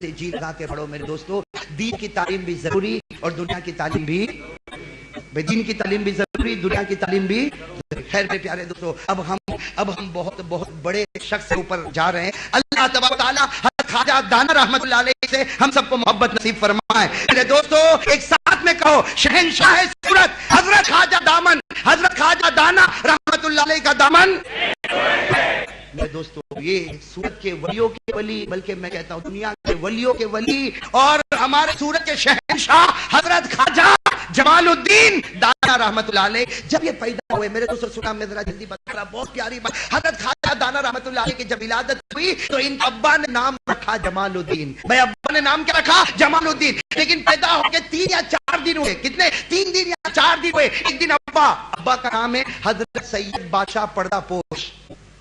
سے جی لگا کے پڑھو میرے دوستو. دین کی تعلیم بھی ضروری اور دنیا کی تعلیم بھی, دین کی تعلیم بھی ضروری, دنیا کی تعلیم بھی. خیر میرے پیارے دوستو, اب ہم بہت بڑے شخص سے اوپر جا رہے ہیں. اللہ تبارک و تعالی حضرت خواجہ دانا رحمت اللہ علیہ سے ہم سب کو محبت نصیب فرمائے. میرے دوستو ایک ساتھ میں کہو, شہنشاہ صورت حضرت خواجہ دامن, حضرت خواجہ دانا رحمت اللہ علیہ کا دامن. میرے دوستو یہ سورت کے ولیوں کے ولی, بلکہ میں کہتا ہوں دنیا کے ولیوں کے ولی اور ہمارے سورت کے شہنشاہ حضرت خواجہ جمال الدین دانا رحمت اللہ علیہ جب یہ پیدا ہوئے. میرے دوستو سنا, میں ذرا جلدی بتا رہا, بہت پیاری بات. حضرت خواجہ دانا رحمت اللہ علیہ کی جب ولادت ہوئی تو ان ابا نے نام رکھا جمال الدین. بھائی ابا نے نام کیا رکھا؟ جمال الدین. لیکن پیدا ہو کے 3 یا 4 دن ہوئے. کتنے؟ 3 دن یا 4 دن ہوئے. ایک دن ابا کا نام ہے حضرت سید بادشاہ پردہ پوش.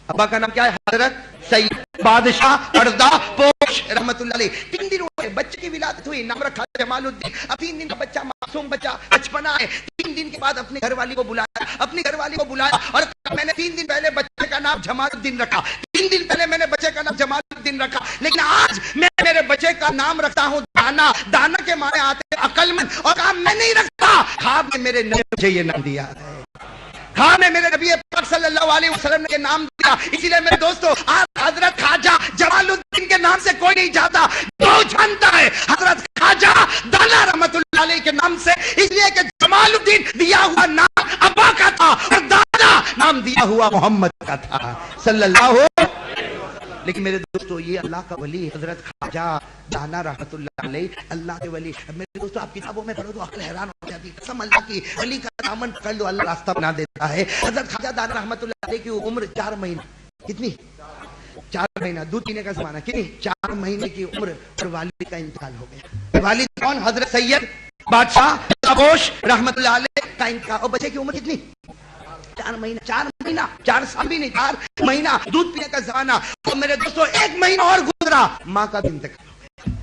ابا کا نام کیا ہے؟ حضرت سید بادشاہ پردہ پوش رحمت اللہ علیہ. 3 دن ہوئے, بچے کی ولادت ہوئی, نام رکھا جمال الدین. اب 3 دن کا بچہ, معصوم بچہ, بچپنا ہے. 3 دن کے بعد اپنی گھر والی کو بلایا, اور میں نے 3 دن پہلے بچے کا نام جمال الدین رکھا. 3 دن پہلے میں نے بچے کا نام جمال الدین رکھا, لیکن آج میں میرے بچے کا نام رکھتا ہوں دانا. دانا کے معنی آتے ہیں عقل مند, اور کہا میں نہیں رکھتا, خواب میں میرے نبی مجھے یہ نام دیا ہے. ہاں میں میرے نبی پاک صلی اللہ علیہ وسلم نے نام دیا. اسی لیے میرے دوستو آج حضرت خواجہ جمال الدین کے نام سے کوئی نہیں جاتا, جو جانتا ہے حضرت خواجہ دانا رحمت اللہ علیہ کے نام سے, اس لیے کہ جمال الدین دیا ہوا نام ابا کا تھا اور دانا نام دیا ہوا محمد کا تھا صلی اللہ. لیکن میرے دوستو یہ اللہ کا ولی حضرت خواجہ دانا رحمت اللہ علیہ, اللہ کے ولی. میرے دوستو آپ کتابوں میں پڑھو تو عقل حیران ہو جاتی ہے. قسم اللہ کی, ولی کا دامن پکڑ لو اللہ راستہ بنا دیتا ہے. حضرت خواجہ دانا رحمت اللہ علیہ کی عمر 4 مہینہ. کتنی؟ 4 مہینہ. دودھ پینے کا زمانہ. کتنی؟ 4 مہینے کی عمر پر والد کا انتقال ہو گیا. والد کون؟ حضرت سید بادشاہ پردہ رحمت اللہ علیہ کا انتقال. اور بچے کی عمر کتنی؟ 4 مہینہ. 4 سال بھی نہیں, 4 مہینہ دودھ پینے کا زمانہ. اور میرے دوستو 1 مہینہ اور گزرا, ماں کا بھی انتقال ہو گیا.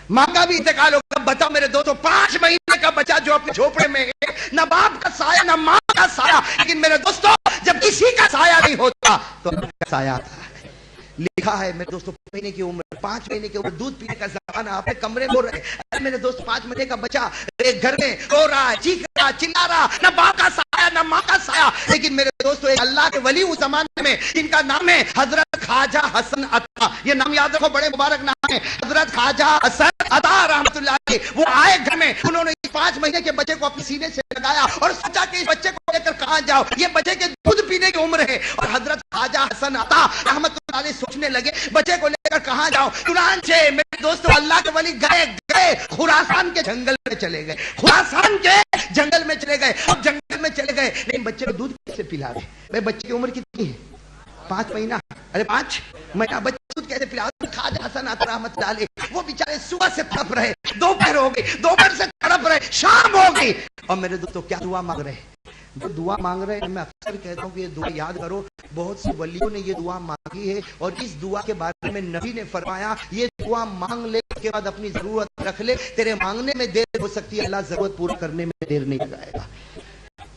ماں کا بھی انتقال ہو گیا. بتاؤ میرے دوستو 5 مہینے کا بچہ جو اپنے جھوپڑے میں ہے, نہ باپ کا سایہ نہ ماں کا سایہ. لیکن میرے دوستو جب کسی کا سایہ نہیں ہوتا تو اللہ کا سایہ آتا ہے. لکھا ہے میرے دوستو 5 مہینے کی عمر, 5 مہینے کی عمر, دودھ پینے کا زمانہ, اپنے کمرے میں رو رہے. ارے میرے دوست 5 مہینے کا بچہ ایک گھر میں رو رہا ہے, چیخ رہا, چلا رہا, نہ باپ کا سایہ نہ ماں کا سایہ. لیکن میرے دوستو ایک اللہ کے ولی اس زمانے میں جن کا نام ہے حضرت خواجہ حسن عطا. یہ نام یاد رکھو, بڑے مبارک نام ہے حضرت خواجہ حسن عطا رحمت اللہ علیہ. وہ آئے گھر میں, انہوں نے 5 مہینے کے بچے کو اپنے سینے سے لگایا اور سوچا کہ اس بچے کو لے کر کہاں جاؤ, یہ بچے کے دودھ پینے کی عمر ہے. اور حضرت خواجہ حسن عطا رحمت اللہ علیہ سوچنے لگے بچے کو لے کر کہاں جاؤ. چنانچہ میرے دوستو اللہ کے ولی گئے خراسان کے جنگل میں چلے گئے. خراسان کے جنگل میں چلے گئے. اب جنگل میں چلے گئے, لیکن بچے کو دودھ کیسے پلا رہے؟ بھائی بچے کی عمر کتنی ہے؟ 5 مہینہ. ارے 5 مہینہ بچے دودھ کیسے پلا؟ خواجہ حسن عطا رحمت اللہ علیہ وہ بیچارے صبح سے تڑپ رہے, دوپہر ہو گئی, دوپہر سے تڑپ رہے, شام ہو گئی. اور میرے دوستو کیا دعا مانگ رہے ہیں؟ جو دعا مانگ رہے ہیں, میں اکثر کہتا ہوں کہ یہ دعا یاد کرو. بہت سی ولیوں نے یہ دعا مانگی ہے اور اس دعا کے بارے میں نبی نے فرمایا یہ دعا مانگ لے, اس کے بعد اپنی ضرورت رکھ لے. تیرے مانگنے میں دیر ہو سکتی ہے, اللہ ضرورت پورا کرنے میں دیر نہیں لگائے گا.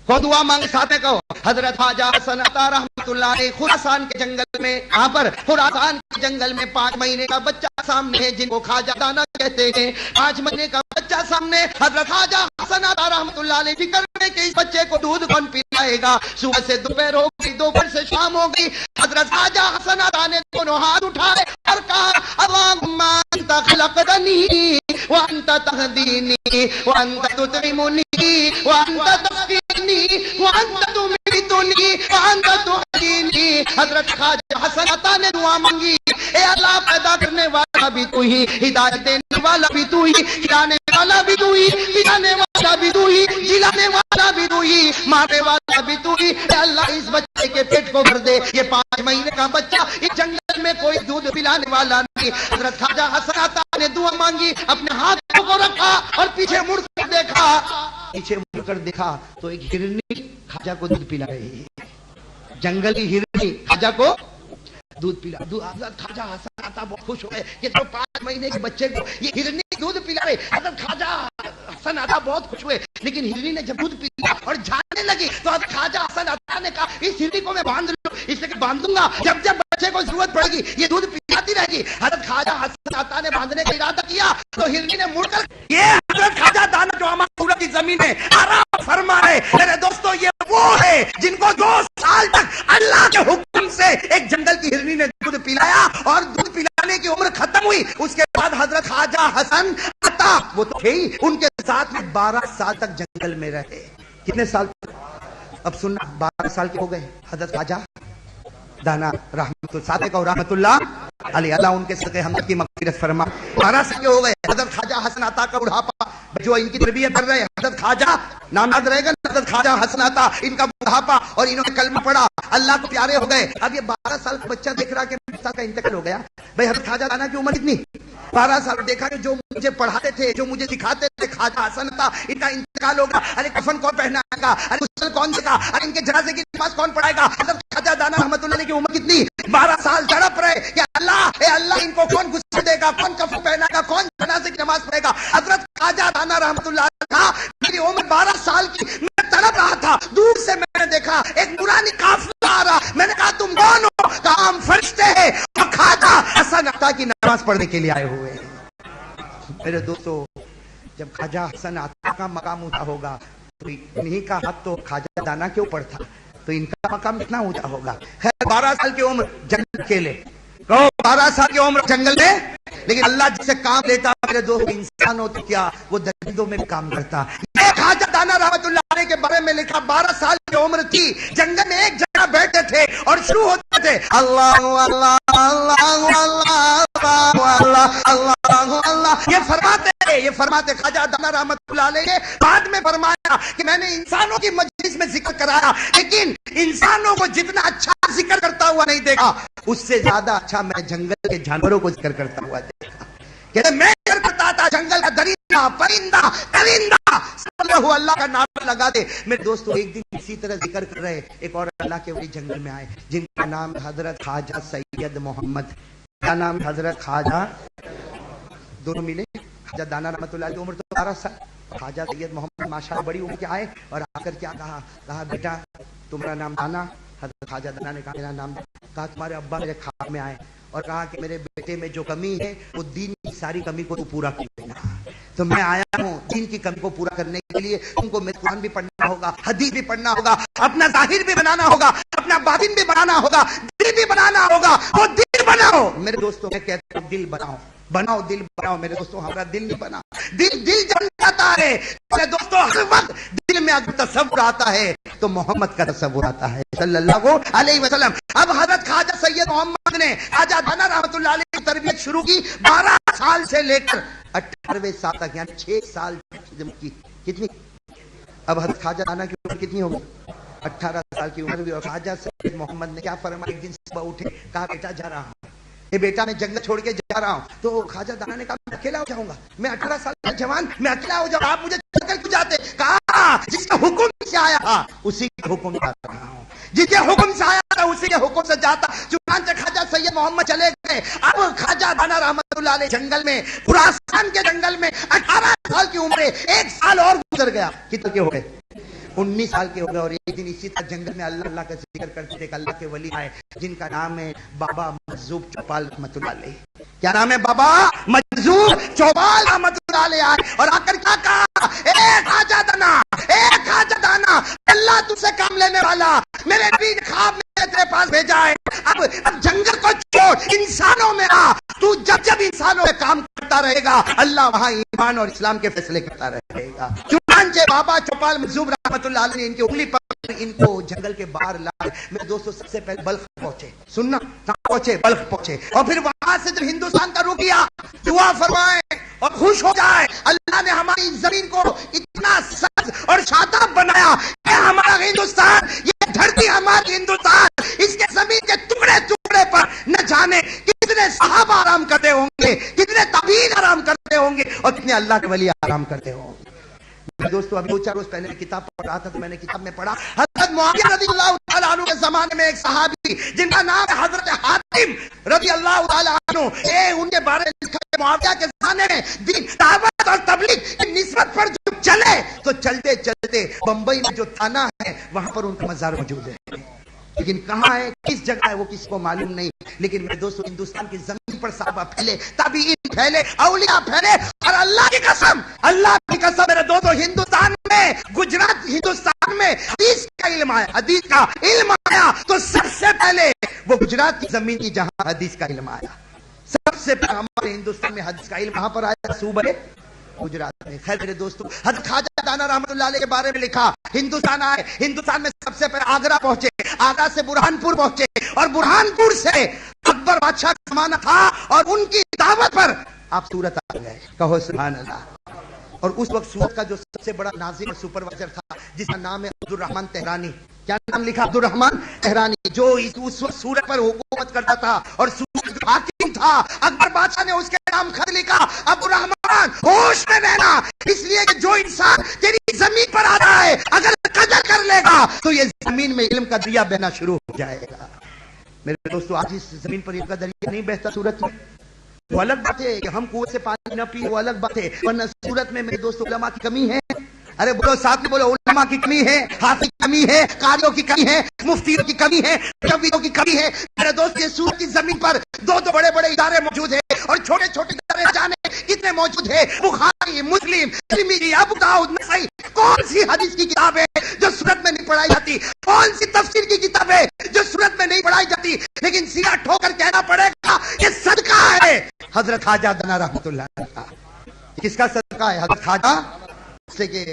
کو دعا مانگ ساتھ کہو حضرت خواجہ حسن عطا رحمت اللہ علیہ خراسان کے جنگل میں, یہاں پر خراسان کے جنگل میں 5 مہینے کا بچہ سامنے ہے جن کو خواجہ دانا کہتے ہیں. 5 مہینے کا بچہ سامنے, حضرت خواجہ حسن عطا رحمت اللہ علیہ فکر میں کہ اس بچے کو دودھ کون پلائے گا. صبح سے دوپہر ہو گئی, دوپہر سے شام ہو گئی. حضرت خواجہ حسن عطا نے دونوں ہاتھ اٹھائے اور کہا اللہم انت خلقتنی وانت تہدینی وانت تطعمنی وانت تسقینی وانت تمیتنی وانت تحیینی. حضرت خواجہ حسن عطا نے دعا مانگی, اے اللہ پیدا کرنے والا بھی تو ہی, ہدایت دینے والا بھی تو ہی, کھلانے والا بھی تو ہی, پلانے والا بھی تو ہی, جلانے والا بھی تو ہی, مارنے والا بھی تو ہی. اے اللہ اس بچے کے پیٹ کو بھر دے. یہ 5 مہینے کا بچہ, اس جنگل میں کوئی دودھ پلانے والا نہیں. حضرت خواجہ حسن عطا نے دعا مانگی, اپنے ہاتھوں کو رکھا اور پیچھے مڑ کر دیکھا. پیچھے مڑ کر دیکھا تو ایک ہرنی خواجہ کو دودھ پلا رہی ہے. جنگل کی ہرنی خواجہ کو دودھ پلا. حضرت خواجہ حسن عطا بہت خوش ہوئے کہ جو 5 مہینے کے بچے کو یہ ہرنی دودھ پلا رہے. حضرت خواجہ حسن عطا بہت خوش ہوئے, لیکن ہرنی نے جب دودھ پیا اور جانے لگی تو حضرت خواجہ حسن عطا نے کہا اس ہرنی کو میں باندھ لوں, اس لیے کہ باندھوں گا, جب جب بچے کو کو ضرورت پڑے گی یہ دودھ پلاتی رہے گی. حضرت خواجہ حسن عطا نے باندھنے کا ارادہ کیا تو ہرنی نے مڑ کر یہ حضرت خواجہ دانا جو ہمارے پورا کی زمین میں آرام فرما ہے. میرے دوستو یہ وہ ہے جن کو 2 سال تک اللہ کے حکم سے ایک جنگل کی ہرنی نے دودھ پلایا اور دودھ پلانے کی عمر ختم ہوئی. اس کے بعد حضرت خواجہ حسن عطا وہ تو تھے ہی, ان کے ساتھ 12 سال تک جنگل میں رہے. کتنے سال؟ اب سننا, 12 سال کے ہو گئے. حضرت خواجہ دانا رحمت اللہ علیہ, اللہ ان کے صدقے حمد کی مغفرت فرما. 12 سال کے ہو گئے. حضرت خواجہ حسن عطا کا بڑھاپا, جو ان کی تربیت کر رہے ہیں حضرت خواجہ نام یاد رہے گا, حضرت خواجہ حسن عطا, ان کا بڑھاپا اور انہوں نے کلمہ پڑھا, اللہ کو پیارے ہو گئے. اب یہ 12 سال کا بچہ دیکھ رہا کہ استاد کا انتقال ہو گیا. بھائی حضرت خواجہ دانا کی عمر کتنی؟ 12 سال. دیکھا کہ جو مجھے پڑھاتے تھے, جو مجھے سکھاتے تھے, خواجہ حسن عطا, ان کا انتقال ہوگا. ارے کفن کون پہنائے گا, ارے غسل کون دے گا, ارے ان کے جنازے کی نماز کون پڑھائے گا. حضرت خواجہ دانا رحمت اللہ علیہ کی عمر کتنی؟ 12 سال. تڑپ رہے کہ اللہ اے اللہ ان کو کون غسل دے گا, کون کفن پہنائے گا, کون جنازے کی نماز پڑھے گا. حضرت خواجہ دانا رحمت اللہ علیہ, میری عمر 12 سال کی, میں تڑپ رہا تھا. دور سے میں نے دیکھا ایک نورانی قافلہ آ رہا. میں نے کہا تم کون ہو؟ کہا ہم فرشتے ہیں اور خواجہ حسن عطا کی نماز پڑھنے کے لیے آئے ہوئے ہیں. میرے دوستو, جب خواجہ حسن عطا کا مقام اونچا ہوگا تو انہی کا حق تو خواجہ دانا کے اوپر تھا, تو ان کا مقام اتنا اونچا ہوگا. خیر 12 سال کی عمر جنگل کے لے, 12 سال کی عمر جنگل میں, لیکن اللہ جس سے کام لیتا میرے دوست انسان ہو تو کیا وہ درندوں میں بھی کام کرتا. یہ خواجہ دانا رحمت اللہ علیہ کے بارے میں لکھا, 12 سال کی عمر تھی, جنگل میں ایک جگہ بیٹھتے تھے اور شروع ہوتے تھے اللہ اللہ اللہ اللہ اللہ اللہ اللہ. یہ فرماتے خواجہ دانا رحمت اللہ علیہ نے بعد میں فرمایا کہ میں نے انسانوں کی مجلس میں ذکر کرایا, لیکن انسانوں کو جتنا اچھا ذکر کرتا ہوا نہیں دیکھا, اس سے زیادہ اچھا میں جنگل کے جانوروں کو ذکر کرتا ہوا دیکھا. کہ میں ذکر کرتا تھا جنگل کا درندہ پرندہ پرندہ اللہ کا نام لگا دے. میرے دوستو ایک دن اسی طرح ذکر کر رہے ایک اور اللہ کے ولی جنگل میں آئے, جن کا نام حضرت خواجہ سید محمد. کیا نام؟ حضرت خواجہ, دونوں ملے. خواجہ دانا رحمت اللہ کی عمر تو 12 سال, خواجہ سید محمد ماشاءاللہ بڑی عمر کے آئے اور آ کر کیا کہا بیٹا تمہارا نام دانا. حضرت خواجہ دانا نے کہا میرا نام. کہا تمہارے ابا میرے خواب میں آئے اور کہا کہ میرے بیٹے میں جو کمی ہے وہ دین کی ساری کمی کو تو پورا کر دینا. تو میں آیا ہوں دین کی کمی کو پورا کرنے کے لیے. تم کو قرآن بھی پڑھنا ہوگا, حدیث بھی پڑھنا ہوگا, اپنا ظاہر بھی بنانا ہوگا, اپنا باطن بھی بنانا ہوگا, دل بھی بنانا ہوگا. وہ دل بناؤ. میرے دوستوں میں کہتے ہیں دل بناؤ دل بناؤ. میرے دوستوں ہمارا دل نہیں بنا. دل جل جاتا ہے. میرے دوستوں ہر وقت دل میں اگر تصور آتا ہے تو محمد کا تصور آتا ہے صلی اللہ علیہ وسلم. اب حضرت خواجہ سید محمد نے خواجہ دانا رحمت اللہ علیہ کی تربیت شروع کی 12 سال سے لے کر 18ویں سال تک, یعنی 6 سال کی. کتنی؟ اب حضرت خواجہ دانا کی عمر کتنی ہوگی؟ 18 سال کی عمر بھی. اور خواجہ سید محمد نے کیا فرمایا, ایک دن صبح اٹھے, کہا بیٹا جا رہا ہوں, یہ بیٹا میں جنگل چھوڑ کے جا رہا ہوں. تو خواجہ دانا نے کہا میں اکیلا ہو جاؤں گا, میں 18 سال کا جوان, میں اکیلا ہو جاؤں, آپ مجھے جنگل کیوں جاتے؟ کہا جس کے حکم سے آیا تھا اسی کے حکم سے جا رہا ہوں, جس کے حکم سے آیا تھا اسی کے حکم سے جاتا. چنانچہ خواجہ سید محمد چلے گئے. اب خواجہ دانا رحمت اللہ علیہ جنگل میں, خراسان کے جنگل میں 18 سال کی عمر, 1 سال اور گزر گیا. کتنے کے ہو گئے؟ 19 سال کے ہو گئے. اور ایک دن اسی طرح جنگل میں اللہ اللہ کا ذکر کرتے تھے. اللہ کے ولی آئے جن کا نام ہے بابا مجذوب چوپال رحمت اللہ علیہ. کیا نام ہے؟ بابا مجذوب چوپال رحمت اللہ علیہ آئے اور آ کر کیا کہا, اے خواجہ دانا, اللہ تجھ سے کام لینے والا, میرے نبی نے خواب میں تیرے پاس بھیجا ہے. اب جنگل کو چھوڑ, انسانوں میں آ. تو جب انسانوں میں کام کرتا رہے گا اللہ وہاں ایمان اور اسلام کے فیصلے کرتا رہے گا. چنانچہ بابا چوپال مجذوب رحمت اللہ علیہ نے ان کی انگلی پر ان کو جنگل کے باہر لائے. میرے دوستوں سب سے پہلے بلخ پہنچے. سننا, بلخ پہنچے اور پھر وہاں سے جب ہندوستان کا رخ کیا, دعا فرمائے اور خوش ہو جائے. اللہ نے ہماری زمین کو اتنا سبز اور شاداب بنایا کہ ہمارا ہندوستان, یہ دھرتی ہماری ہندوستان, اس کے زمین کے ٹکڑے ٹکڑے پر نہ جانے کتنے صحابہ آرام کرتے ہوں گے, کتنے تابعین آرام کرتے ہوں گے اور کتنے اللہ کے ولی آرام کرتے ہوں گے. دوستو ابھی 2-4 روز پہلے کتاب پڑھ رہا تھا تو میں نے کتاب میں پڑھا حضرت معاویہ رضی اللہ تعالیٰ عنہ کے زمانے میں ایک صحابی جن کا نام ہے حضرت حاتم رضی اللہ تعالیٰ عنہ, ان کے بارے میں لکھا ہے معاویہ کے زمانے میں دین دعوت اور تبلیغ کی نسبت پر جو چلے تو چلتے چلتے بمبئی میں جو تھانہ ہے وہاں پر ان کا مزار موجود ہے. لیکن کہاں ہے, کس جگہ ہے, وہ کسی کو معلوم نہیں. لیکن میرے دوستو ہندوستان کی زمین پر صحابہ پھیلے, تابعین پھیلے, اولیاء پھیلے, اور اللہ کی قسم میرے دوستو ہندوستان میں, گجرات ہندوستان میں حدیث کا علم آیا تو سب سے پہلے وہ گجرات کی زمین کی جہاں حدیث کا علم آیا. سب سے پہلے ہمارے ہندوستان میں حدیث کا علم کہاں پر آیا؟ صوبہ گجرات میں. خیر میرے دوستو, حضرت خواجہ دانا رحمت اللہ علیہ کے بارے میں لکھا, ہندوستان آئے, ہندوستان میں سب سے پہلے آگرہ پہنچے, آگرہ سے برہانپور پہنچے, اور برہانپور سے اکبر بادشاہ کا زمانہ تھا, اور ان کی دعوت پر آپ سورت آ گئے. کہو سبحان اللہ. اور اس وقت سورت کا جو سب سے بڑا ناظم اور سپروائزر تھا, جس کا نام ہے عبد الرحمن تہرانی. کیا نام لکھا؟ عبد الرحمن تہرانی, جو اس وقت سورت پر حکومت کرتا تھا اور سورت کا حاکم تھا. اکبر بادشاہ نے اس کے نام خط لکھا, عبد الرحمن ہوش میں رہنا, اس لیے کہ جو انسان تیری زمین پر آ رہا ہے اگر قدر کر لے گا تو یہ زمین میں علم کا دریا بہنا شروع ہو جائے گا. میرے دوستو آج اس زمین پر علم کا دریا نہیں بہتا سورت میں, وہ الگ بات ہے کہ ہم کنویں سے پانی نہ پی, وہ الگ بات ہے, ورنہ صورت میں میرے دوستو علماء کی کمی ہے. ارے بولو ساتھ میں بولو, علماء کی کمی ہے, حافظ کی کمی ہے, قاریوں کی کمی ہے, مفتیوں کی کمی ہے, مجویدوں کی کمی ہے. میرے دوست یہ صورت کی زمین پر دو بڑے بڑے ادارے موجود ہیں, اور چھوٹے چھوٹے ادارے جانے کتنے موجود ہیں. بخاری, مسلم, ترمذی, ابو داؤد, نسائی. کون سی حدیث کی کتاب ہے جو صورت میں نہیں پڑھائی جاتی؟ کون سی تفسیر کی کتاب ہے جو صورت میں نہیں پڑھائی جاتی؟ لیکن سیدھا ٹھوکر کہنا پڑے گا یہ صدقہ ہے حضرت خواجہ دانا رحمت اللہ علیہ کا. کس کا صدقہ ہے؟ حضرت خواجہ سے کہ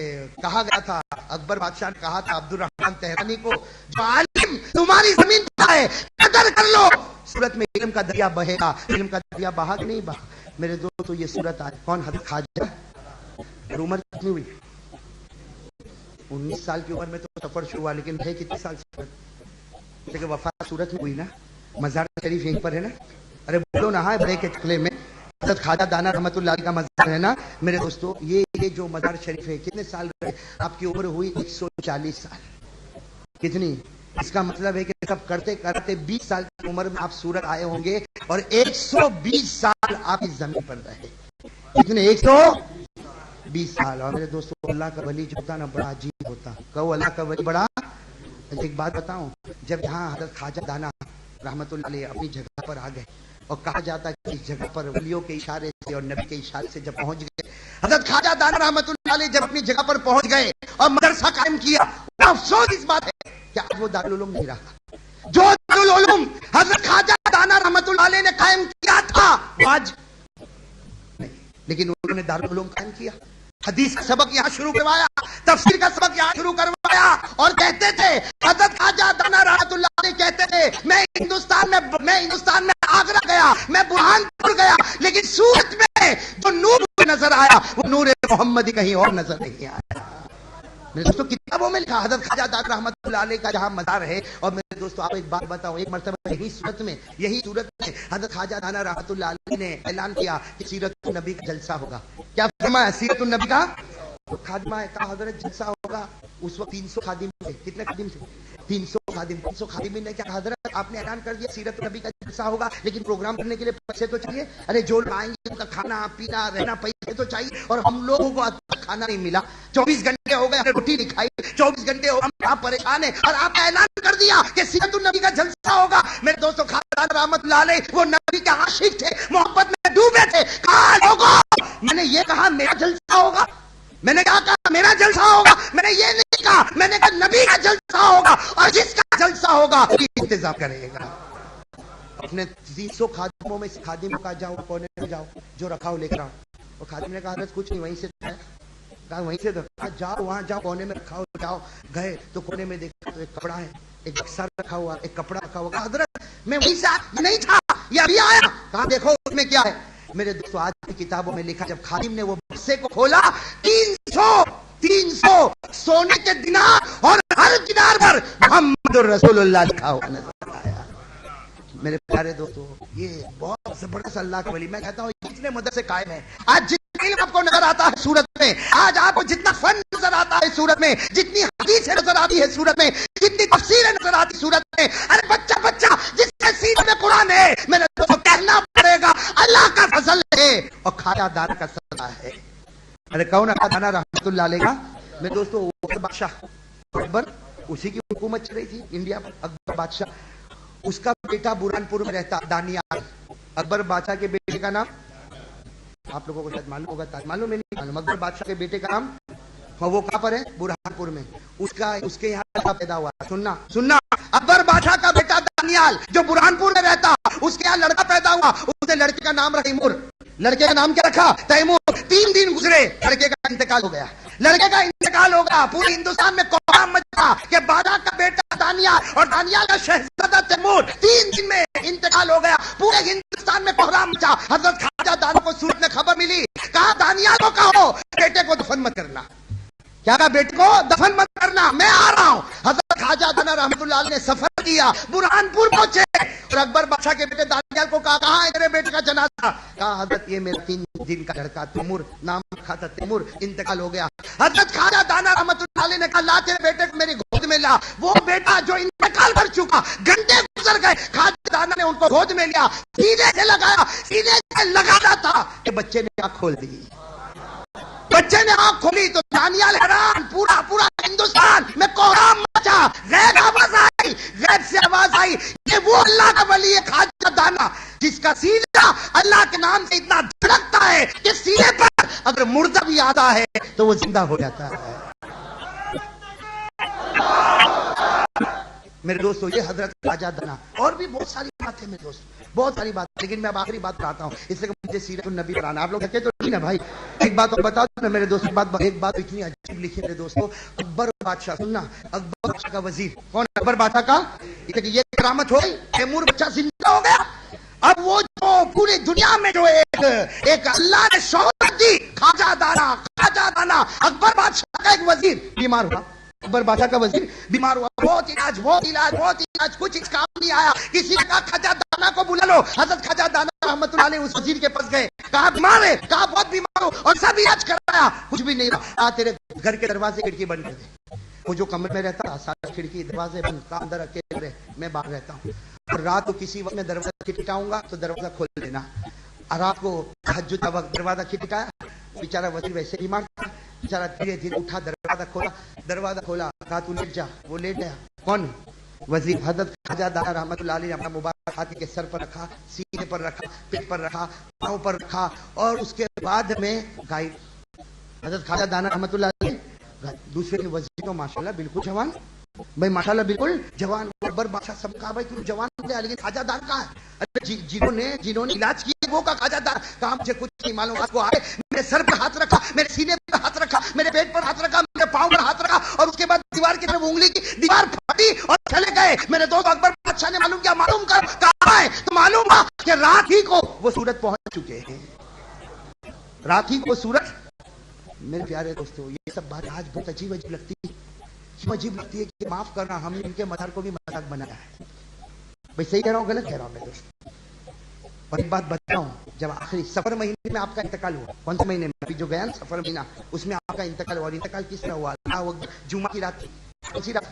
کہا گیا تھا, اکبر بادشاہ نے کہا تھا عبد الرحمن تہرانی کو, جو عالم تمہاری زمین پر ہے قدر کر لو, صورت میں علم کا دریا بہے گا. علم کا دریا بہا کہ نہیں بہا؟ میرے دوستو یہ صورت آئے کون؟ حضرت خواجہ. اور عمر کتنی ہوئی؟ 19 سال کی عمر میں تو سفر شروع ہوا, لیکن ہے کتنے سال صورت؟ لیکن وفات صورت میں ہوئی نا, مزار شریف یہیں پر ہے نا. ارے بولو نہ, بڑے کے چکلے میں حضرت خواجہ دانا رحمت اللہ علیہ کا مزار ہے نا. میرے دوستو یہ جو مزار شریف ہے, کتنے سال رہے آپ کی عمر؟ ہوئی 140 سال. کتنی؟ اس کا مطلب ہے کہ سب کرتے کرتے 20 سال کی عمر میں آپ صورت آئے ہوں گے, اور 120 سال آپ اس زمین پر رہے. کتنے؟ 120 سال. اور میرے دوستو اللہ کا ولی جو ہوتا نا بڑا عجیب ہوتا. کہو اللہ کا ولی بڑا. ایک بات بتاؤں, جب یہاں حضرت خواجہ دانا رحمت اللہ علیہ اپنی جگہ پر آ گئے, اور کہا جاتا ہے کہ اس جگہ پر ولیوں کے اشارے سے اور نبی کے اشارے سے جب پہنچ گئے, حضرت خواجہ دانا رحمت اللہ علیہ جب اپنی جگہ پر پہنچ گئے اور مدرسہ قائم کیا, افسوس اس بات ہے کہ آج وہ دارالعلوم نہیں رہا. جو دارالعلوم حضرت خواجہ دانا رحمت اللہ علیہ نے قائم کیا تھا آج نہیں, لیکن انہوں نے دارالعلوم قائم کیا. حدیث کا سبق یہاں شروع کروایا, تفسیر کا سبق یہاں شروع کروایا, اور کہتے تھے حضرت خواجہ دانا رحمت اللہ علیہ کہتے تھے میں ہندوستان میں آگرہ گیا, میں برہانپور گیا, لیکن صورت میں جو نور نظر آیا وہ نور محمدی کہیں اور نظر نہیں آیا. میرے دوستو کتابوں میں لکھا حضرت خواجہ دانا رحمت اللہ علیہ کا جہاں مزار ہے. اور میرے دوستو آپ ایک بات بتاؤں, ایک مرتبہ یہی صورت میں حضرت خواجہ دانا رحمت اللہ علیہ نے اعلان کیا کہ سیرت النبی کا جلسہ ہوگا. کیا فرمایا؟ سیرت النبی کا خادمہ ہے. کہا حضرت جلسہ ہوگا. اس وقت 300 خادم تھے. کتنے خادم تھے؟ 300 خادمین نے کیا حضرت آپ نے اعلان کر دیا سیرت النبی کا جلسہ ہوگا, لیکن پروگرام کرنے کے لیے پیسے تو چاہیے. ارے جو لوگ آئیں گے ان کا کھانا پینا رہنا پیسے تو چاہیے, اور ہم لوگوں کو کھانا نہیں ملا. 24 گھنٹے ہو گئے روٹی نہیں کھائی, 24 گھنٹے ہو گئے آپ پریشان ہیں, اور آپ نے اعلان کر دیا کہ سیرت النبی کا جلسہ ہوگا. میرے دوستوں خواجہ دانا رحمت اللہ علیہ وہ نبی کے عاشق تھے, محبت میں ڈوبے تھے. کہا لوگوں میں نے یہ کہا میرا جلسہ ہوگا, میں نے کہا میرا جلسہ ہوگا, میں نے یہ نہیں کہا, میں نے کہا نبی کا جلسہ ہوگا, اور جس کا جلسہ ہوگا وہی انتظام کرے گا. اپنے 300 خادموں میں سے خادم کا جاؤ کونے میں جاؤ, جو رکھا ہو لے کر آؤ. اور خادم نے کہا حضرت کچھ نہیں, وہیں سے کہا وہیں سے جاؤ, وہاں جاؤ, کونے میں رکھا ہو. جاؤ گئے تو کونے میں دیکھا تو ایک کپڑا ہے, ایک بکسا رکھا ہوا, ایک کپڑا رکھا ہوا. حضرت میں وہیں سے نہیں تھا, یہ ابھی آیا. کہا دیکھو اس میں کیا ہے. میرے دوستو آج کی کتابوں میں لکھا جب خادم نے وہ بکسے کو کھولا 300 سونے کے دینار اور ہر دینار پر محمد رسول اللہ لکھا ہوا نظر آیا. میرے پیارے دوستو یہ بہت زبردست اللہ کا ولی. میں کہتا ہوں جتنے مدرسے قائم ہیں آج, جتنا علم آپ کو نظر آتا ہے صورت میں, آج آپ کو جتنا فن نظر آتا ہے صورت میں, جتنی حدیثیں نظر آتی ہے صورت میں, جتنی تفسیریں نظر آتی صورت میں, ارے بچہ جس کے سینے میں قرآن ہے میرے دوستو کہنا پڑے گا اللہ کا فضل ہے اور خواجہ دانا کا صدقہ ہے. ارے کون خواجہ دانا رحمت اللہ علیہ کا؟ میرے دوستو بادشاہ اکبر اسی کی حکومت چل رہی تھی انڈیا پر، اکبر بادشاہ. اس کا بیٹا برہانپور میں رہتا دانیال. اکبر بادشاہ کے بیٹے کا نام آپ لوگوں کو شاید معلوم ہوگا، معلوم ہے نہیں معلوم. اکبر بادشاہ کے بیٹے کا نام، ہاں وہ کہاں پر ہے؟ برہانپور میں. اس کے یہاں پیدا ہوا. سننا اکبر بادشاہ کا بیٹا دانیال جو برہانپور میں رہتا، اس کے یہاں لڑکا پیدا ہوا. اس نے لڑکے کا نام رکھا تیمور. لڑکے کا نام کیا رکھا؟ تیمور. 3 دن گزرے، لڑکے کا انتقال ہو گیا. پورے ہندوستان میں کوہرام مچا کہ بادشاہ کا بیٹا دانیال اور دانیال کا شہزادہ تیمور 3 دن میں انتقال ہو گیا. پورے ہندوستان میں کوہرام مچا. حضرت خواجہ دانا کو صورت میں خبر ملی، کہا دانیال کو کہو بیٹے کو دفن مت کرنا. کیا کہا؟ بیٹے کو دفن مت کرنا، میں آ رہا ہوں. حضرت خواجہ دانا رحمت اللہ علیہ نے سفر کیا، برہانپور پہنچے اور اکبر بادشاہ کے بیٹے دانیال کو کہا کہاں ہے میرے بیٹے کا جنازہ؟ کہا حضرت یہ میرا 3 دن کا لڑکا تیمور، نام رکھا تھا تیمور، انتقال ہو گیا. حضرت خواجہ دانا رحمت اللہ علیہ نے کہا لا تیرے بیٹے کو میری گود میں لا. وہ بیٹا جو انتقال کر چکا، گھنٹے گزر گئے، خواجہ دانا نے ان کو گود میں لیا، سینے سے لگایا. سینے سے لگانا تھا کہ بچے نے آنکھ کھول دی. بچے نے آنکھ کھولی تو دانیال حیران، پورا ہندوستان میں کوہرام مچا. غیب آواز آئی، غیب سے آواز آئی کہ وہ اللہ کا ولی ہے خواجہ دانا جس کا سینہ اللہ کے نام سے اتنا دھڑکتا ہے کہ سینے پر اگر مردہ بھی آتا ہے تو وہ زندہ ہو جاتا ہے. میرے دوستو یہ حضرت خواجہ دانا. اور بھی بہت ساری باتیں میرے دوست، بہت ساری بات، لیکن میں اب آخری بات کہتا ہوں اس لیے کہ مجھے سیرت النبی پڑھانا. آپ لوگ کہتے تو نہیں نا بھائی. ایک بات اور بتا دوں نا میرے دوست، ایک بات اتنی عجیب لکھی میرے دوستو. اکبر بادشاہ، سننا، اکبر بادشاہ کا وزیر کون؟ اکبر بادشاہ کا. یہ کرامت ہو گئی، تیمور بچہ زندہ ہو گیا. اب وہ جو پوری دنیا میں جو ایک اللہ نے شہرت دی، خواجہ دانا اکبر بادشاہ کا ایک وزیر بیمار ہوا. اکبر بادشاہ کا وزیر بیمار ہوا. بہت علاج کچھ اس کام نہیں آیا. کسی نے کہا خواجہ دانا کو بلا لو. حضرت خواجہ دانا رحمت اللہ علیہ اس وزیر کے پاس گئے، کہا بیمار ہے، کہا بہت بیمار ہو، اور سب علاج کرایا، کچھ بھی نہیں ہوا. تیرے گھر کے دروازے کھڑکی بند کر دے. وہ جو کمرے میں رہتا سارا کھڑکی دروازے بند، کام اندر اکیلے رہے، میں باہر رہتا ہوں. اور رات کو کسی وقت میں دروازہ کھٹکاؤں گا تو دروازہ کھول دینا. رات کو تہجد کا وقت دروازہ کھٹکایا، بیچارہ وزیر ویسے بیمار تھا، بیچارہ دھیرے دھیرے اٹھا، دروازہ کھولا، کہا تو لیٹ جا. وہ لیٹ گیا. کون؟ وزیر. حضرت خواجہ دانا رحمت اللہ علیہ نے اپنا مبارک ہاتھ کے سر پر رکھا، سینے پر رکھا، پیٹ پر رکھا، پاؤں پر رکھا، اور اس کے بعد میں غائب. حضرت خواجہ دانا رحمت اللہ علیہ دوسرے کے وزیر کو ماشاءاللہ بالکل جوان، بھائی ماشاءاللہ بالکل جوان. اکبر بادشاہ سب کہا بھائی تم جوان ہو گیا، لیکن خواجہ دانا کہاں ہے؟ جنہوں نے علاج کیا وہ کا خواجہ دانا کہا مجھے کچھ نہیں معلوم. آپ کو آئے، میرے سر پر ہاتھ رکھا، میرے سینے پر ہاتھ رکھا، میرے پیٹ پر ہاتھ رکھا، میرے پاؤں پر ہاتھ رکھا، اور اس کے بعد دیوار کی طرف انگلی کی، دیوار پھٹی اور چلے گئے. میرے دوست اکبر بادشاہ نے معلوم کیا؟ معلوم کر کہاں ہے تو معلوم ہوا کہ رات ہی کو وہ سورج پہنچ چکے ہیں. رات ہی کو سورج. میرے پیارے دوستو یہ سب بات آج بہت عجیب لگتی ہے. عجیب لگتی ہے کہ معاف کرنا ہم نے ان کے مدار کو بھی مذاق بنایا ہے. بھائی صحیح کہہ رہا ہوں غلط کہہ رہا ہوں میرے دوست؟ اور ایک بات بتاؤں، جب آخری سفر مہینے میں آپ کا انتقال ہوا، کون سے مہینے میں؟ ابھی جو گیا نا سفر مہینہ، اس میں آپ کا انتقال ہوا. اور انتقال کس میں ہوا؟ جمعہ کی رات تھی. کون سی رات؟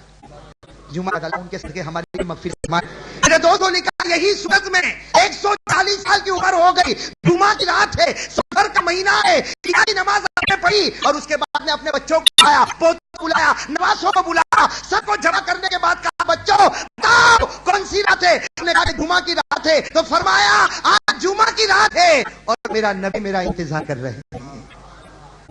جمعہ. اللہ ان کے صدقے ہماری مغفرت فرمائے. میرے دوستوں نے کہا یہی صورت میں 140 سال کی عمر ہو گئی، جمعہ کی رات ہے، سفر کا مہینہ ہے، عشاء کی نماز آپ نے پڑھی، اور اس کے بعد نے اپنے بچوں کو بلایا، پوتوں کو بلایا، نواسوں کو بلایا، سب کو جمع کرنے کے بعد کہا بچوں بتاؤ کون سی رات ہے؟ انہوں نے کہا کہ جمعہ کی رات ہے. تو فرمایا آج جمعہ کی رات ہے اور میرا نبی میرا انتظار کر رہے ہیں.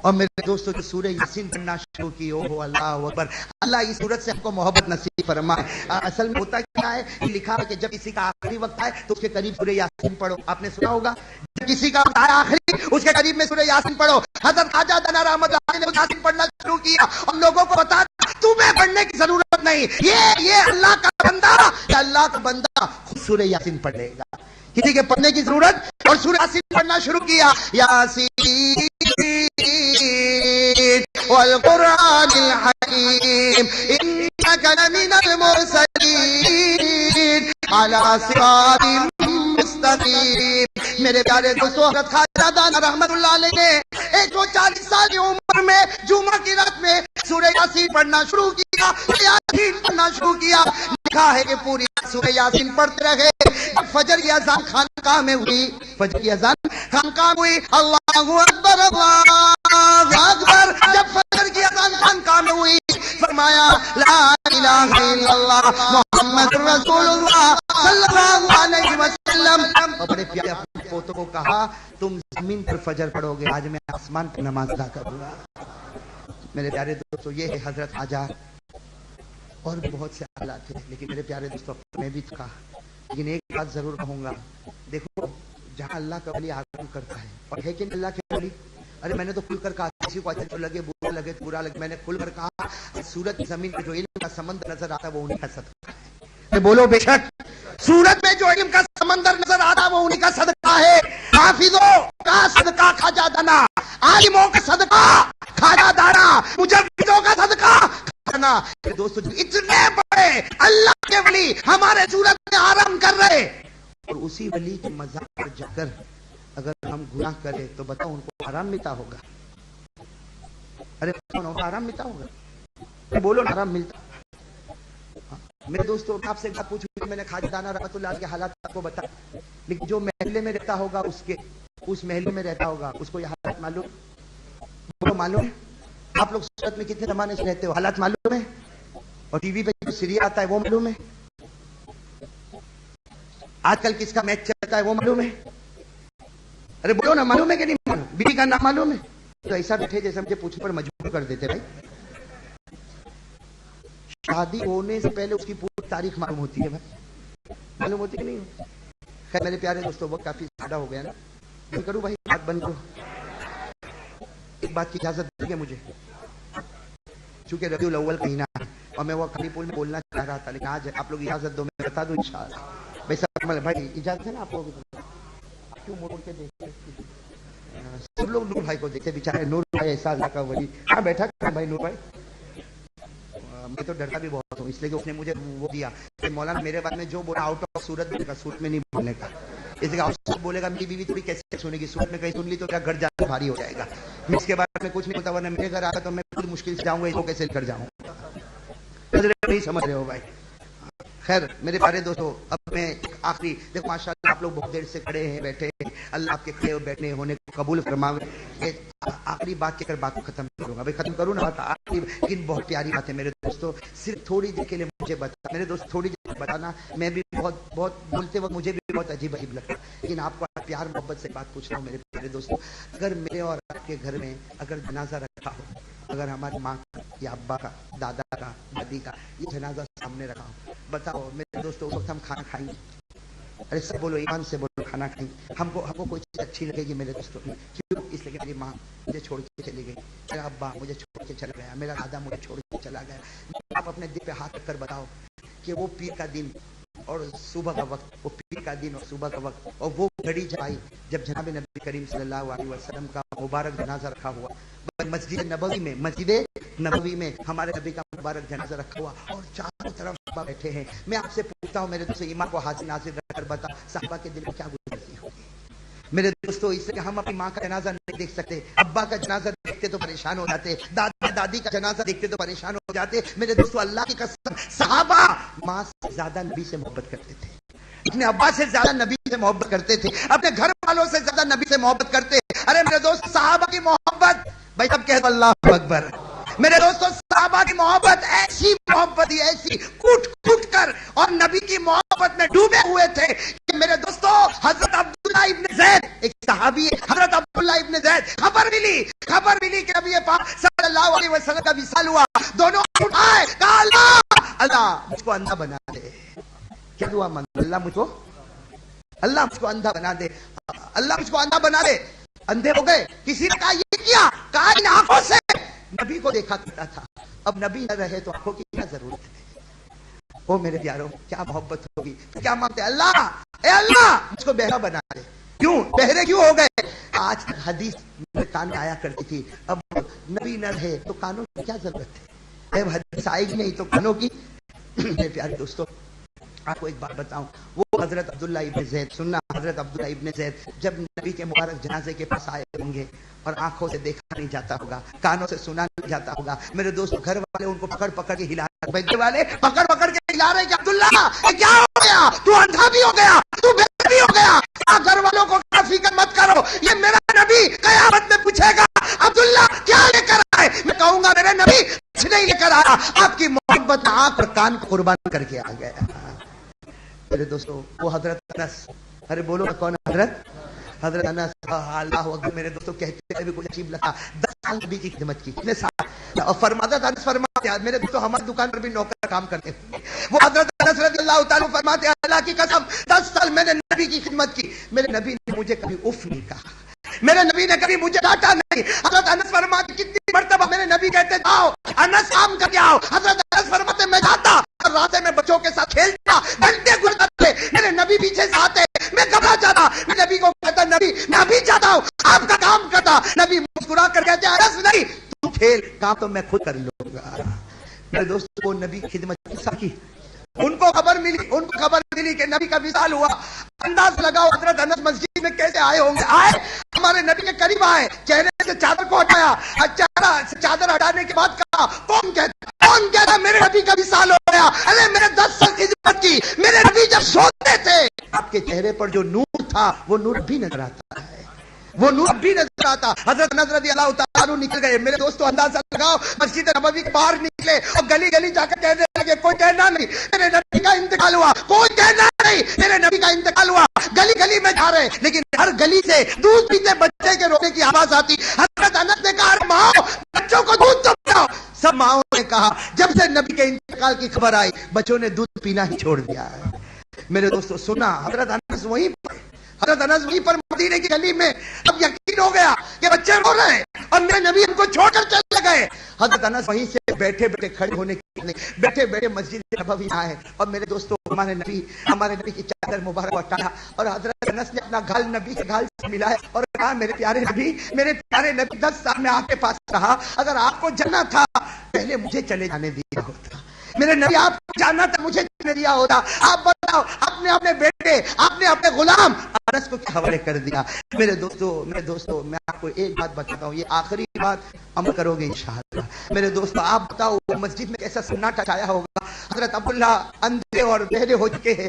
اور میرے دوستوں جو سورہ یاسین پڑھنا شروع کی، اوہ اللہ اکبر. اللہ اس سورت سے ہم کو محبت نصیب فرمائے. اصل میں ہوتا کیا ہے، لکھا ہے کہ جب کسی کا آخری وقت آئے تو اس کے قریب سورہ یاسین پڑھو. آپ نے سنا ہوگا جب کسی کا وقت آیا آخری اس کے قریب میں سورہ یاسین پڑھو. حضرت خواجہ دانا رحمت اللہ علیہ نے یاسین پڑھنا شروع کیا اور لوگوں کو بتا تمہیں پڑھنے کی ضرورت نہیں، یہ اللہ کا بندہ، اللہ کا بندہ خود سورہ یاسین پڑھ لے گا، کسی کے پڑھنے کی ضرورت. اور سورہ یاسین پڑھنا شروع کیا، یاسین والقرآن الحکیم انک لمن المرسلین علی صراط مستقیم. میرے پیارے دوستو حضرت خواجہ دانا رحمت اللہ علیہ نے 140 سال کی عمر میں جمعہ کی رات میں سورہ یاسین پڑھنا شروع کیا، یاسین پڑھنا شروع کیا. لکھا ہے کہ پوری سورہ یاسین پڑھتے رہے. جب فجر کی اذان خانقاہ میں ہوئی، فجر کی اذان خانقاہ میں ہوئی، اللہ اکبر اللہ اکبر. جب فجر کی اذان خانقاہ میں ہوئی فرمایا لا الہ محمد رسول اللہ صلی اللہ علیہ وسلم. اور بڑے پیارے اپنے پوتوں کو کہا تم زمین پر فجر پڑھو گے، آج میں آسمان پر نماز ادا کروں گا. میرے پیارے دوستو یہ ہے حضرت حاجہ، اور بھی بہت سے حالات ہیں، لیکن میرے پیارے دوستو میں بھی تھا. لیکن ایک بات ضرور کہوں گا، دیکھو جہاں اللہ کا ولی آرام کرتا ہے، اور ہے کہ اللہ کے ولی. ارے میں نے تو کھل کر کہا، کسی کو اچھا لگے برا لگے برا لگے، میں نے کھل کر کہا سورج زمین میں جو علم کا سمندر نظر آتا ہے وہ انہی کا صدقہ ہے. بولو بے شک سورج میں جو علم کا سمندر نظر آتا ہے وہ انہی کا صدقہ ہے. حافظوں کا صدقہ خواجہ دانا، عالموں کا صدقہ خواجہ دانا، مجوزوں کا صدقہ کھانا. دوستو اتنے بڑے اللہ کے ولی ہمارے سورج میں آرام کر رہے، اور اسی ولی کے مزار پر جا کر اگر ہم گناہ کریں تو بتاؤ ان کو آرام ملتا ہوگا؟ ارے آرام ملتا ہوگا؟ بولو آرام ملتا. میرے دوستوں آپ سے بات پوچھوں، میں نے خواجہ دانا رحمت اللہ کے حالات آپ کو بتا، لیکن جو محلے میں رہتا ہوگا اس محلے میں رہتا ہوگا اس کو یہ حالات معلوم ہے؟ آپ لوگ سورت میں کتنے زمانے سے رہتے ہو، حالات معلوم ہے؟ اور ٹی وی پہ جو سیریل آتا ہے وہ معلوم ہے؟ آج کل کس کا میچ چلتا ہے وہ معلوم ہے؟ ارے بولو نا، معلوم ہے کہ نہیں معلوم؟ بیوی کا نام معلوم ہے؟ تو ایسا بیٹھے جیسے مجھے پوچھنے پر مجبور کر دیتے. بھائی شادی ہونے سے پہلے اس کی پوری تاریخ معلوم ہوتی ہے، بھائی معلوم ہوتی ہے کہ نہیں؟ خیر میرے پیارے دوستوں وقت کافی زیادہ ہو گیا نا، میں کروں بھائی بات بند کرو. ایک بات کی اجازت دیجیے مجھے، چونکہ ربیع الاول مہینہ ہے اور میں وہ کھلی پول میں بولنا چاہ رہا تھا، لیکن آج آپ لوگ اجازت دو میں بتا دوں انشاءاللہ. بھائی سب بھائی اجازت ہے نا آپ لوگوں کی؟ کیوں موڑ کے دیکھتے سب لوگ نور بھائی کو دیکھتے، بیچارے نور بھائی ایسا اللہ کا ولی کہاں بیٹھا بھائی نور بھائی. میں تو ڈرتا بھی بہت ہوں، اس لیے کہ اس نے مجھے وہ دیا کہ مولانا میرے بارے میں جو بولا آؤٹ آف صورت بولے گا، صورت میں نہیں بولنے کا. اس لیے آؤٹ آف بولے گا میری بیوی تھوڑی کیسے سنے گی، صورت میں کہیں سن لی تو کیا گھر جانا بھاری ہو جائے گا. میں اس کے بارے میں کچھ نہیں بولتا، ورنہ میرے گھر آتا تو میں خود مشکل سے جاؤں گا، اس کو کیسے کر جاؤں نہیں سمجھ رہے ہو بھائی. خیر میرے پیارے دوستو اب میں آخری دیکھو ماشاءاللہ آپ لوگ بہت دیر سے کھڑے ہیں بیٹھے ہیں، اللہ آپ کے کھڑے اور بیٹھنے ہونے کو قبول فرمائے. آخری بات کہہ کر بات کو ختم کروں گا. بھائی ختم کروں نا بات آخری، لیکن بہت پیاری بات ہے میرے دوستو. صرف تھوڑی دیر کے لیے مجھے بتا میرے دوست، تھوڑی دیر بتانا. میں بھی بہت بولتے وقت مجھے بھی بہت عجیب لگتا، لیکن آپ کو پیار محبت سے بات پوچھ رہا ہوں میرے پیارے دوستو. اگر میرے اور آپ کے گھر میں اگر جنازہ رکھا ہو، اگر ہماری ماں کا یا ابا کا، دادا کا، دادی کا یہ جنازہ سامنے رکھا ہو، بتاؤ میرے دوستو اس وقت ہم کھانا کھائیں گے؟ ارے سب بولو ایمان سے بولو، کھانا کھائیں گے؟ ہم کو کوئی چیز اچھی لگے گی میرے دوستوں؟ کیوں؟ اس لیے کہ میری ماں مجھے چھوڑ کے چلی گئی، میرا ابا مجھے چھوڑ کے چلا گیا، میرا دادا مجھے چھوڑ کے چلا گیا. آپ اپنے دل پہ ہاتھ رکھ کر بتاؤ کہ وہ پیر کا دن اور صبح کا وقت، وہ پیر کا دن اور صبح کا وقت، اور وہ گھڑی جب آئی جب جناب نبی کریم صلی اللہ علیہ وسلم کا مبارک جنازہ رکھا ہوا مسجد نبوی میں ہمارے نبی کا مبارک جنازہ رکھا ہوا اور چاروں طرف صحابہ بیٹھے ہیں. میں آپ سے پوچھتا ہوں میرے دوستوں، ایمان کو حاضر ناظر رکھ کر بتا صحابہ کے دل میں کیا گزرتی ہوگی میرے دوستوں؟ اس لیے کہ ہم اپنی ماں کا جنازہ نہیں دیکھ سکتے، ابا کا جنازہ دیکھتے تو پریشان ہو جاتے، دادا دادی کا جنازہ دیکھتے تو پریشان ہو جاتے. میرے دوستوں اللہ کی قسم صحابہ ماں سے زیادہ نبی سے محبت کرتے تھے، اپنے ابا سے زیادہ نبی سے محبت کرتے تھے، اپنے گھر والوں سے زیادہ نبی سے محبت کرتے. ارے میرے دوست صحابہ کی محبت، بھائی سب کہتے اللہ اکبر. میرے دوستوں صحابہ کی محبت ایسی محبت ہی ایسی کوٹ کر اور نبی کی محبت میں ڈوبے ہوئے تھے کہ میرے دوستوں حضرت عبداللہ ابن زید ایک صحابی، حضرت عبداللہ ابن زید خبر ملی کہ نبی پاک صلی اللہ علیہ وسلم کا وصال ہوا. دونوں اٹھائے کہا اللہ مجھ کو اندھا بنا دے. کیا دعا مانگ؟ اللہ مجھ کو اندھا بنا دے، اللہ مجھ کو اندھا بنا دے. اندھے ہو گئے. کسی نے کہا یہ کیا؟ کہا ان آنکھوں سے نبی کو دیکھا کرتا تھا، اب نبی نہ رہے تو آنکھوں کی کیا ضرورت ہے؟ او میرے پیاروں کیا محبت ہوگی. کیا مانگتے؟ اللہ اے اللہ مجھ کو بہرا بنا دے. کیوں بہرے کیوں ہو گئے؟ آج تک حدیث میرے کان میں آیا کرتی تھی، اب نبی نہ رہے تو کانوں کی کیا ضرورت ہے؟ اب حدیث آئے گی نہیں تو کانوں کی. میرے پیارے دوستوں آپ کو ایک بات بتاؤں، وہ حضرت عبداللہ ابن زید، سننا حضرت عبداللہ ابن زید جب نبی کے مبارک جنازے کے پاس آئے ہوں گے اور آنکھوں سے دیکھا نہیں جاتا ہوگا، کانوں سے سنا نہیں جاتا ہوگا، میرے دوست گھر والے ان کو پکڑ کے ہلا رہے، بیٹے والے پکڑ کے ہلا رہے کہ عبداللہ کیا ہو گیا؟ تو اندھا بھی ہو گیا، تو بہرا بھی ہو گیا. گھر والوں کو فکر مت کرو، یہ میرا نبی قیامت میں پوچھے گا عبداللہ کیا لے کر آئے؟ میں کہوں گا میرے نبی کچھ نہیں لے کر آیا، آپ کی محبت محبت آنکھ اور کان کو قربان کر کے آ گیا. میرے دوستو وہ حضرت انس, ارے بولو کون حضرت انس, اللہ اکبر. میرے دوستو کہتے ہیں بھی کچھ عجیب لگا, 10 سال نبی کی خدمت کی, کتنے سال, اور فرماتا تھا انس فرماتے ہیں میرے دوستو ہماری دکان پر بھی نوکر کام کرتے ہیں, وہ حضرت انس رضی اللہ تعالیٰ فرماتے ہیں اللہ کی قسم 10 سال میں نے نبی کی خدمت کی, میرے نبی نے مجھے کبھی اف نہیں کہا, میرے نبی نے کبھی مجھے ڈانٹا نہیں. حضرت انس فرماتے کتنی مرتبہ میرے نبی کہتے جاؤ انس کام کر کے آؤ, حضرت انس فرماتے میں جاتا اور راستے میں بچوں کے ساتھ کھیلتا, گھنٹے گزرتے, میرے نبی پیچھے سے آتے, میں گھبرا جاتا, میں نبی کو کہتا نبی میں ابھی جاتا ہوں, آپ کا کام کرتا. نبی مسکرا کر کہتے انس نہیں تو کھیل, کام تو میں خود کر لوں گا. میرے دوست وہ نبی کی خدمت کی, ان کو خبر ملی کہ نبی کا وصال ہوا. انداز لگاؤ حضرت انس مسجد میں کیسے آئے ہوں گے, آئے ہمارے نبی کے قریب آئے, چہرے سے چادر کو ہٹایا, چادر ہٹانے کے بعد کہا کون کہتا میرے نبی کا وصال ہو گیا. ارے میرے 10 سال خدمت کی, میرے نبی جب سوتے تھے آپ کے چہرے پر جو نور تھا وہ نور بھی نظر آتا ہے, وہ نور بھی نظر آتا. حضرت انس رضی اللہ تعالیٰ نکل گئے. میرے دوستو اندازہ لگاؤ, مسجد نبوی کے باہر نکلے اور گلی گلی جا کر کہنے لگے کوئی کہنا نہیں میرے نبی کا انتقال ہوا, کوئی کہنا نہیں میرے نبی کا انتقال ہوا. گلی گلی میں جا رہے, لیکن ہر گلی سے دودھ پیتے بچے کے رونے کی آواز آتی. حضرت انس نے کہا ماؤ بچوں کو دودھ تو پلاؤ. سب ماؤں نے کہا جب سے نبی کے انتقال کی خبر آئی بچوں نے دودھ پینا ہی چھوڑ دیا ہے. میرے دوستو سنا حضرت انس وہیں پر مدینے کی گلی میں, اب یقین ہو گیا کہ بچے رو رہے ہیں اور میرے نبی ان کو چھوڑ کر چلے گئے. حضرت انس وہیں سے بیٹھے کھڑے ہونے کے لیے بیٹھے مسجد نبوی آئے, اور میرے دوستو ہمارے نبی کی چادر مبارک ہٹایا اور حضرت انس نے اپنا گال نبی کے گال سے ملایا اور کہا میرے پیارے نبی 10 سال میں آپ کے پاس رہا, اگر آپ کو جانا تھا پہلے مجھے چلے جانے دیا ہوتا, میرے نبی آپ کو جانا تھا مجھے جانے دیا ہوتا. آپ بتاؤ آپ نے اپنے بیٹے, آپ نے اپنے غلام انس کو کیا حوالے کر دیا. میرے دوستو میں آپ کو ایک بات بتاتا ہوں, یہ آخری بات عمل کرو گے انشاءاللہ. میرے دوستو آپ بتاؤ مسجد میں کیسا سناٹا چھایا ہوگا. حضرت عبداللہ اندھے اور بہرے ہو چکے ہیں,